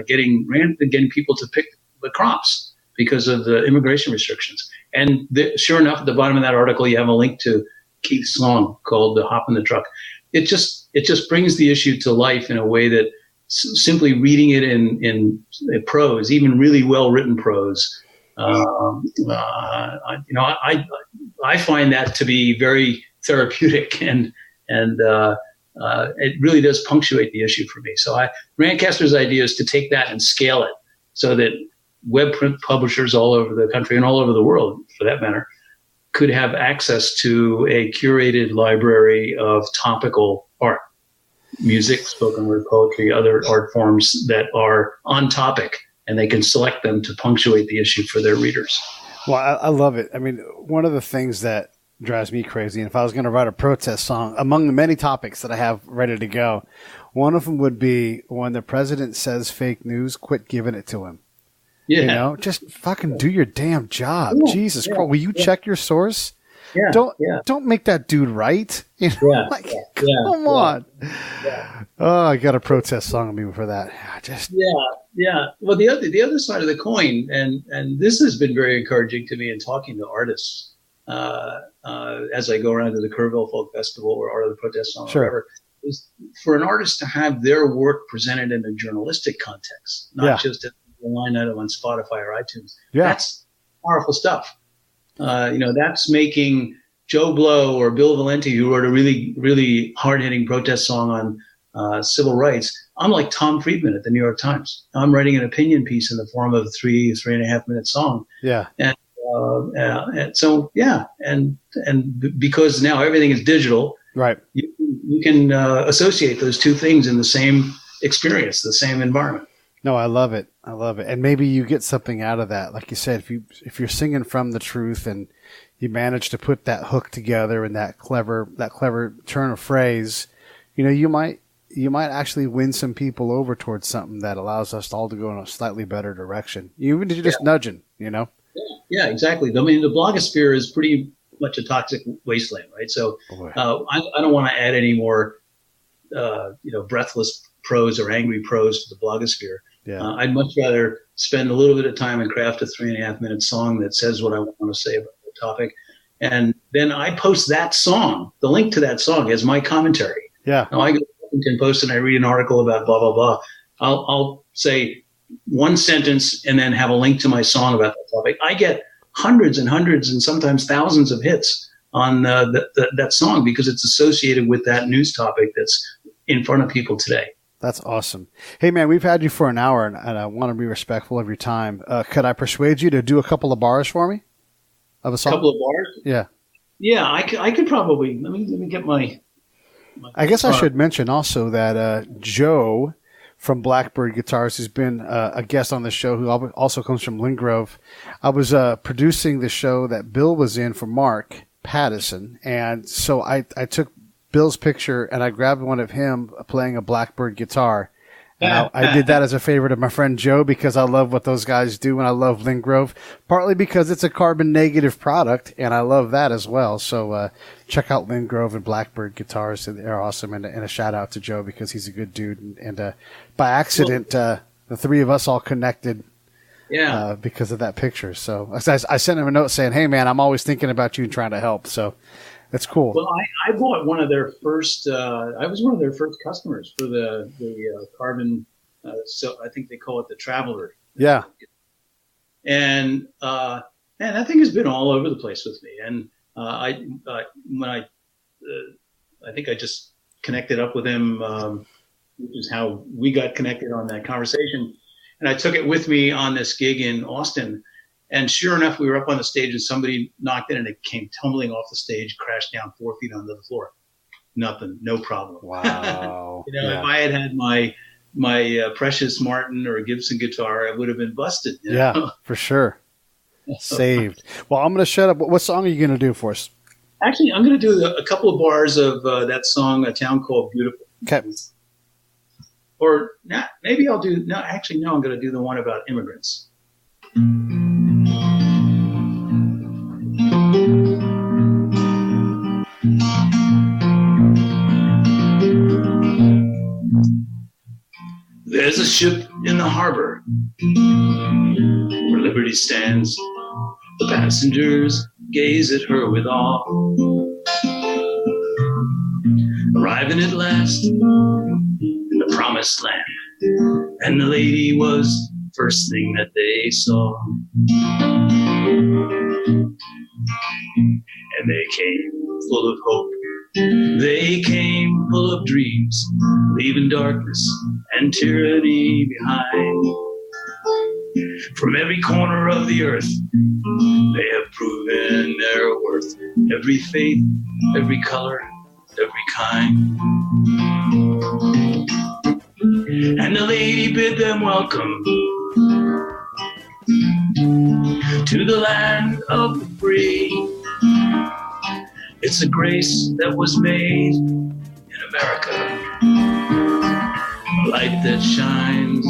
getting people to pick the crops because of the immigration restrictions. And sure enough, at the bottom of that article, you have a link to Keith's song called "The Hop in the Truck." It just brings the issue to life in a way that simply reading it in prose, even really well-written prose, I find that to be very therapeutic, and it really does punctuate the issue for me. So Rantcaster's idea is to take that and scale it so that web print publishers all over the country and all over the world, for that matter, could have access to a curated library of topical art, music, spoken word poetry, other art forms that are on topic, and they can select them to punctuate the issue for their readers. Well, I love it. I mean, one of the things that drives me crazy, and if I was going to write a protest song, among the many topics that I have ready to go, one of them would be when the president says fake news, quit giving it to him. Yeah. Just fucking do your damn job. Yeah, Jesus Christ. Will you check your source? Yeah. Don't make that dude right. Come on. Yeah. Oh, I got a protest song on me for that. Yeah. Well, the other side of the coin, and this has been very encouraging to me in talking to artists as I go around to the Kerrville Folk Festival or Art of the Protest Song or whatever, is for an artist to have their work presented in a journalistic context, not just a line item on Spotify or iTunes. Yeah. That's powerful stuff. That's making Joe Blow or Bill Valenti, who wrote a really, really hard-hitting protest song on civil rights. I'm like Tom Friedman at the New York Times. I'm writing an opinion piece in the form of a 3.5 minute song. Yeah. And because now everything is digital, right? You can associate those two things in the same experience, the same environment. No, I love it. And maybe you get something out of that. Like you said, if you're singing from the truth and you manage to put that hook together and that clever turn of phrase, you might actually win some people over towards something that allows us all to go in a slightly better direction. Even if you're just nudging, Yeah, exactly. I mean, the blogosphere is pretty much a toxic wasteland, right? So I don't want to add any more, breathless prose or angry prose to the blogosphere. Yeah. I'd much rather spend a little bit of time and craft a 3.5 minute song that says what I want to say about the topic. And then I post that song, the link to that song as my commentary. Yeah. Now I go to Washington Post and I read an article about blah, blah, blah. I'll say, one sentence and then have a link to my song about that topic, I get hundreds and hundreds and sometimes thousands of hits on that song because it's associated with that news topic that's in front of people today. That's awesome. Hey, man, we've had you for an hour, and I want to be respectful of your time. Could I persuade you to do a couple of bars for me of a song? A couple of bars? Yeah. Yeah, I could probably. Let me get my I guess I should mention also that Joe from Blackbird Guitars has been a guest on the show who also comes from Lynn Grove. I was producing the show that Bill was in for Mark Pattison, and so I took Bill's picture and I grabbed one of him playing a Blackbird guitar. And I did that as a favor to my friend Joe because I love what those guys do and I love Lynn Grove, partly because it's a carbon negative product and I love that as well. So check out Lynn Grove and Blackbird Guitars. They're awesome. And a shout out to Joe because he's a good dude. And by accident, the three of us all connected because of that picture. So I sent him a note saying, hey, man, I'm always thinking about you and trying to help. So that's cool. Well, I bought one of their first. I was one of their first customers for the carbon. So I think they call it the Traveler. Yeah. And that thing has been all over the place with me. And I think I just connected up with him, which is how we got connected on that conversation. And I took it with me on this gig in Austin. And sure enough, we were up on the stage and somebody knocked in and it came tumbling off the stage, crashed down 4 feet onto the floor. Nothing, no problem. Wow. If I had my precious Martin or Gibson guitar, I would have been busted. Yeah, for sure. Saved. Well, I'm going to shut up. What song are you going to do for us? Actually, I'm going to do a couple of bars of that song, A Town Called Beautiful. Okay. Or maybe I'll do, I'm going to do the one about immigrants. There's a ship in the harbor where liberty stands. The passengers gaze at her with awe. Arriving at last in the promised land, and the lady was first thing that they saw. And they came full of hope. They came full of dreams, leaving darkness and tyranny behind. From every corner of the earth, they have proven their worth. Every faith, every color, every kind. And the lady bid them welcome to the land of the free. It's a grace that was made in America, a light that shines